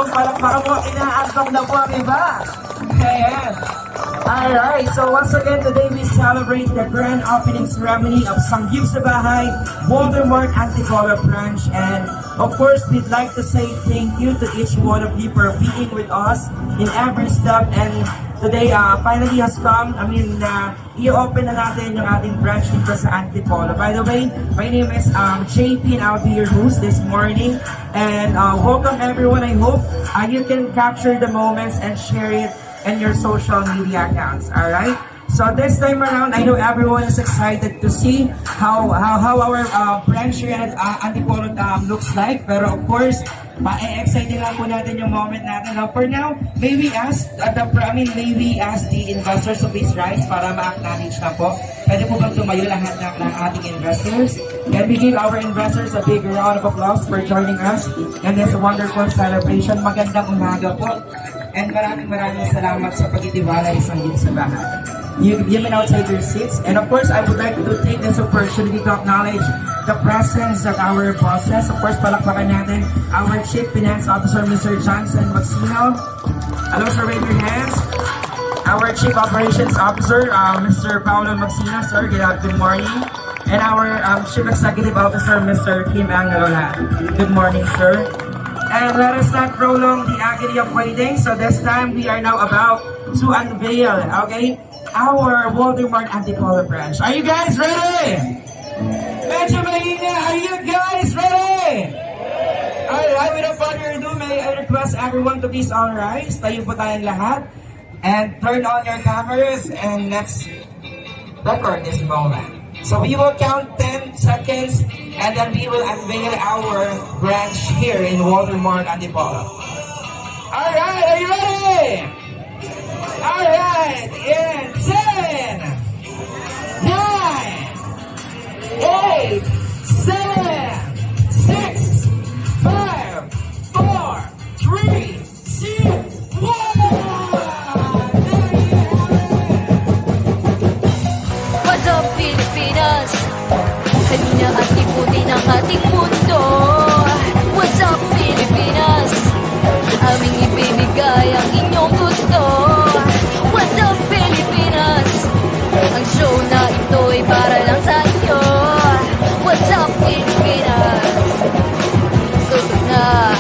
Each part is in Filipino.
Rolong, palakpakan mo, inaantok na po ang iba. Ayan. Alright, so once again, today we celebrate the grand opening ceremony of Sanggip sa Bahay, Voldemort Antipolo Branch, and of course, we'd like to say thank you to each one of you for being with us in every step, and today finally has come. I-open na natin yung ating branch dito sa Antipolo. By the way, my name is JP and I'll be your host this morning, and welcome everyone. I hope you can capture the moments and share it and your social media accounts, alright? So this time around, I know everyone is excited to see how our branch here at Antipolo looks like. Pero of course, excited lang po natin yung moment natin. Now, for now, may we ask the investors to please rise para ma-acknowledge na po. Pwede po bang tumayo lahat ng ating investors? Can we give our investors a big round of applause for joining us in this wonderful celebration? Magandang umaga po. And maraming salamat sa pagtitiwala sa Sanggip sa Bahay. You may now take your seats. And of course, I would like to take this opportunity to acknowledge the presence of our bosses. Of course, palakpakan natin our Chief Finance Officer, Mr. Johnson Maxino. Hello, sir, wave your hands. Our Chief Operations Officer, Mr. Paolo Maxino, sir, good morning. And our Chief Executive Officer, Mr. Kim Angalola. Good morning, sir. And let us not prolong the agony of waiting. So this time, we are now about to unveil, okay, our Voldemort Antipolo branch. Are you guys ready? Medyo mahina. Are you guys ready? Alright, without further ado, may I request everyone to please all rise. Tayo po tayong lahat. And turn on your cameras and let's record this moment. So we will count 10 seconds and then we will unveil our branch here in Voldemort Antipolo. Alright, are you ready? Alright, in 10, 9, 8, 7, 6, 5, 4, 3, 2, 1! What's up, Pilipinas? Kanina at ipunin ang ating mundo. What's up, Pilipinas? Aming ibibigay ang inyong gusto. What's up, Pilipinas? Ang show na ito ay para lang sa iyo. What's up, Pilipinas? Tutok na.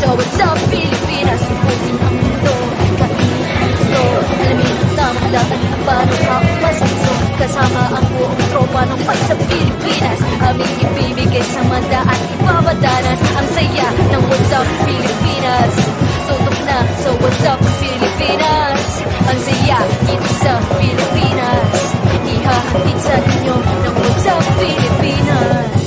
So what's up, Pilipinas? Ipunin ang mundo. Kainin ang gusto. Alamin ang tamang laban ng paano ako masakso. Kasama ang buong tropa ng pagsa Pilipinas. Aming ibibigay sa manda at ipapadanas ang saya ng What's Up Pilipinas. Tutok na, so what's up Pilipinas? Ang saya dito sa Pilipinas. Ihahatid sa inyo ng What's Up Pilipinas.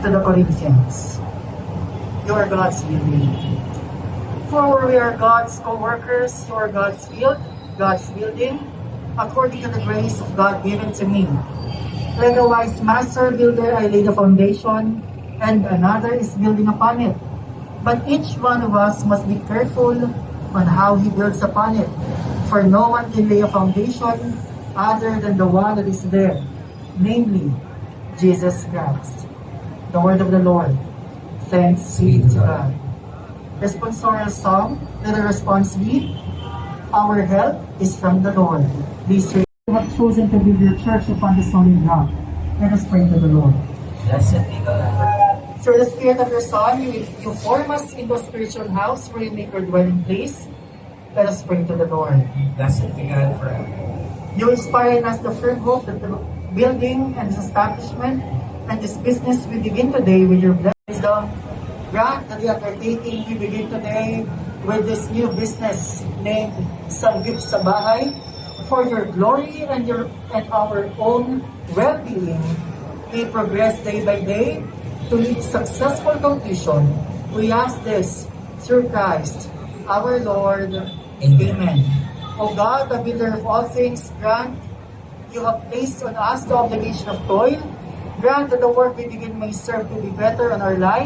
To the Corinthians, you are God's building. For we are God's co-workers, you are God's building, according to the grace of God given to me. Like a wise master builder, I laid the foundation, and another is building upon it. But each one of us must be careful on how he builds upon it. For no one can lay a foundation other than the one that is there, namely Jesus Christ. The word of the Lord. Thanks be to God. Responsorial Psalm, let the response be, Our help is from the Lord. Please you have chosen to build your church upon the solid rock. Let us pray to the Lord. Blessed be God. Through the Spirit of your Son, you form us into a spiritual house where you make your dwelling place. Let us pray to the Lord. Blessed be God forever. You inspire in us the firm hope that the building and this establishment and this business we begin today with your wisdom. Grant that we are partaking, we begin today with this new business named Sanggip sa Bahay for your glory and our own well-being. We progress day by day to reach successful conclusion. We ask this through Christ, our Lord. Amen. O God, the builder of all things, grant you have placed on us the obligation of toil. Grant that the work we begin may serve to be better on our lives.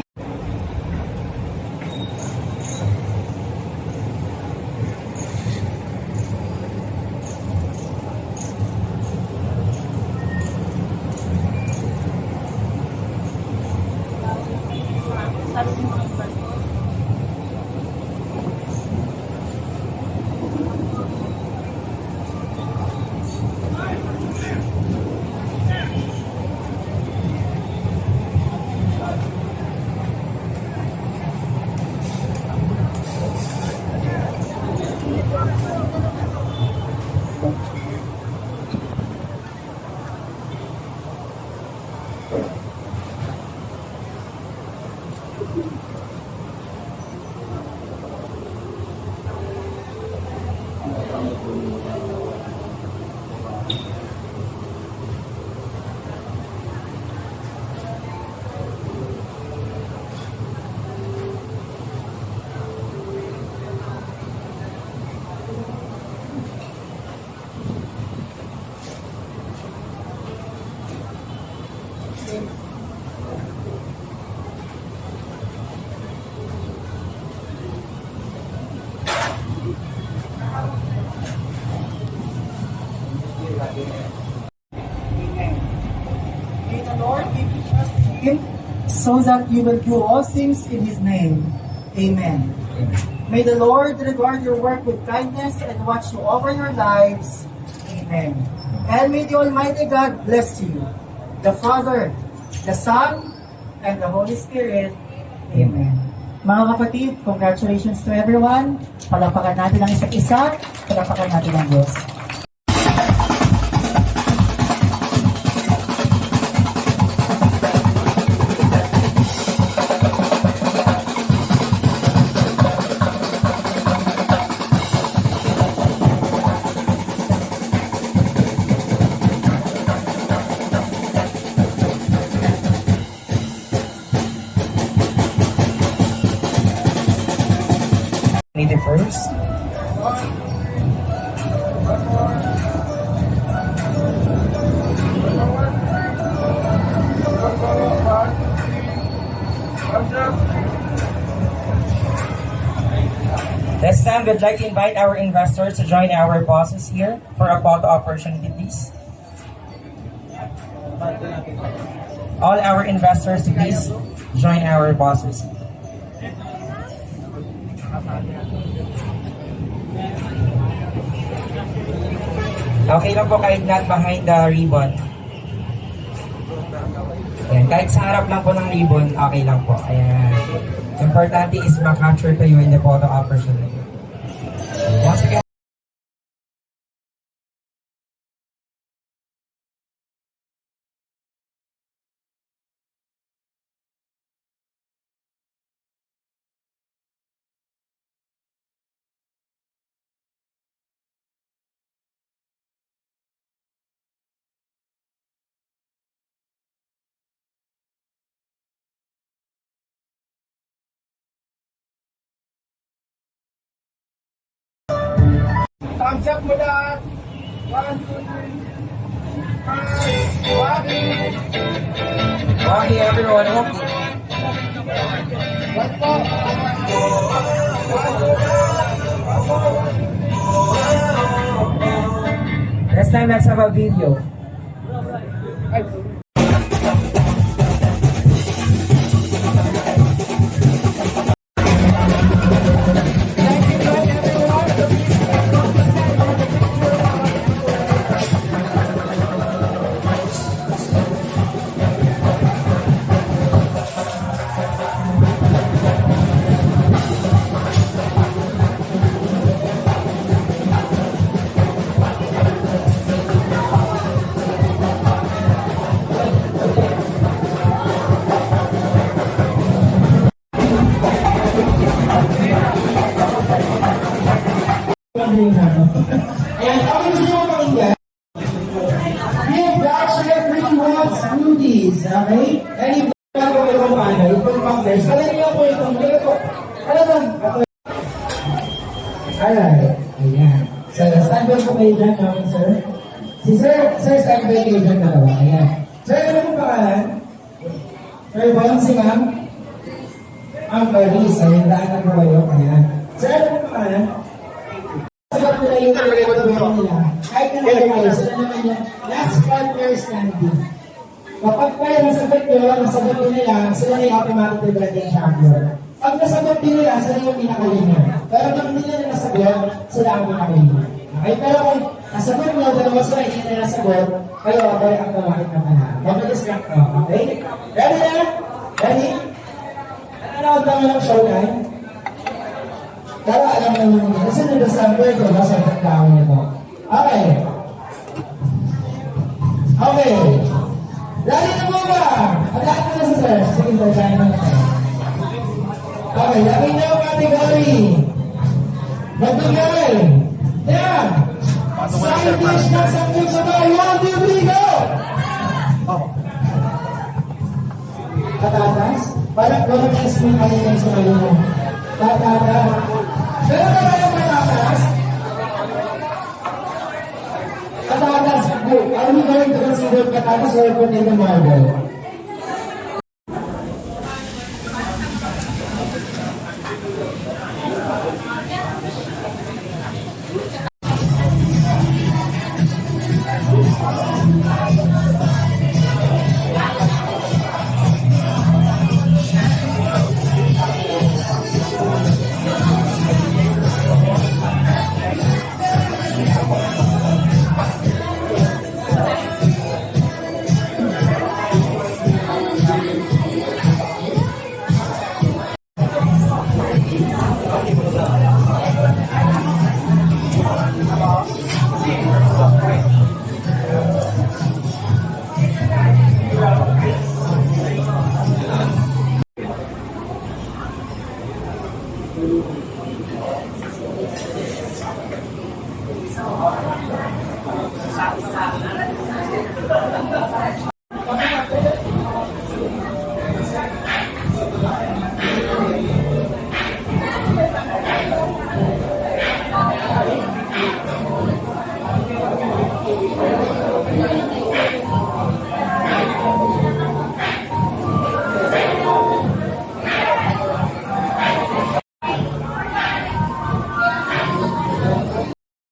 May the Lord give you trust in Him so that you will do all things in His name. Amen. May the Lord regard your work with kindness and watch you over your lives. Amen. And may the Almighty God bless you, the Father, the Son, and the Holy Spirit. Amen. Mga kapatid, congratulations to everyone. Palapakan natin ang isa't isa. Palapakan natin ang Diyos. May the first. This time, we'd like to invite our investors to join our bosses here for a photo opportunity, please. All our investors, please join our bosses. Okay lang po kahit not behind the ribbon. Ayan, kahit sa harap lang po ng ribbon, okay lang po. Ayan. Importante is ma-capture kayo in the photo opportunity. Once again, thumbs up mo lahat. 1, 2, 3. Okay, everyone. Next time, let's have a video. full counters. Alam niyo po itong dito. Alam mo, alright, ayan. So, stand by po kayo dyan, namin, sir. Si sir, stand by kayo dyan dalawa. Ayan. Sir, ano po pangalan? Sir, Bon, si ma'am? Ma'am Clarice, ayan, daan na po kayo. Ayan. Sir, ano po pangalan? Sagot nila yung pagkakulang nila. Kahit na kayo, sila naman yung last partner standing. Kapag kayo nasagot nila, sila na yung automatic defending champion. Pag nasagot din nila, sila yung pinaka-winner. Pero pag hindi nila nasagot, sila ang pinaka-winner. Okay, pero kung nasagot nyo, dalawa sila, hindi nila nasagot, kayo ako ang tawagin na panahon. Mabilis lang to, okay? Ready na? Ready? Nanonood naman ng showtime? Pero alam naman nyo, kasi nag-sample ko ba sa pagkaon nito? Okay. Okay. Ready na mo ba? At-aat na sa sir. Sige, sir, try na natin. Okay, let me know category. Magbigay. Yan. Side dish ng Sangyup Sabahay. 1, 2, 3, go! Patatas? Parang explain kayo ng sinabi mo. Patatas. Pero ba kayo patatas? Patatas. Are we going to consider patatas or potato marble?